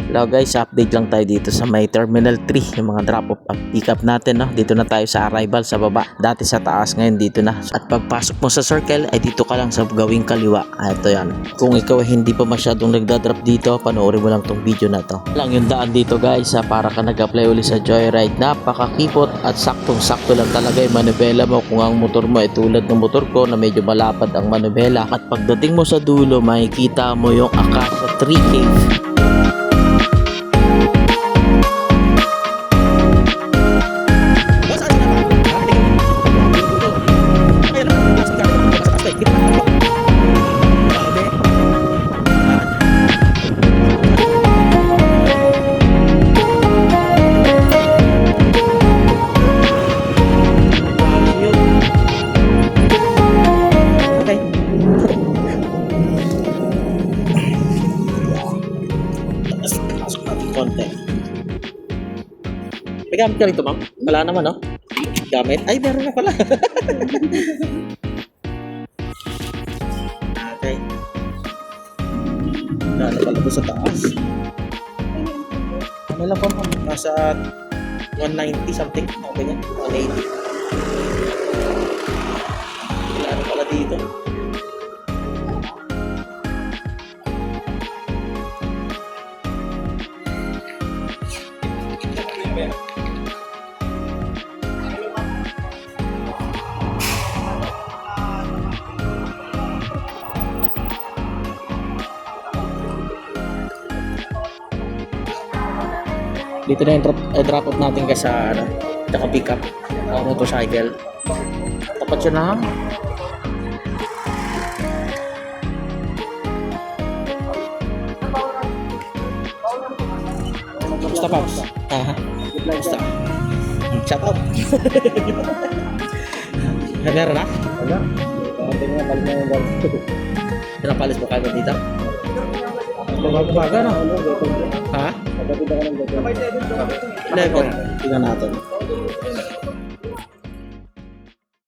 Hello guys, update lang tayo dito sa may Terminal 3, yung mga drop off at pick up natin, no? Dito na tayo sa arrival sa baba. Dati sa taas, ngayon dito na. At pagpasok mo sa circle ay dito ka lang sa gawing kaliwa. Ito yan. Kung ikaw ay hindi pa masyadong nagdadrop dito, panoorin mo lang tong video na to. Lang yung daan dito guys, para ka nag-apply uli sa Joyride. Napakakipot at saktong-sakto lang talaga yung manubela mo. Kung ang motor mo ay tulad ng motor ko na medyo malapad ang manubela. At pagdating mo sa dulo, makikita mo yung Acacia Tree Cave. Konti. May gamit ka rito, ma'am? Wala naman, no? Gamit? Ay, meron na pala. Okay. Ano pala ito sa taas? Ano lang po, ma'am? Nasa 190 something. Okay niya? 180. Wala na pala dito. Dito na yung drop off natin kasi sa tsaka pick up motorcycle. Tapat siya na. Basta Pops. Basta. Shout out. Meron na? Wala. Tingnan pala yung bag. Pinapalis mo kayo dito? Baga na. Ha? Kapatid ako ng gato. Level. Tingnan natin.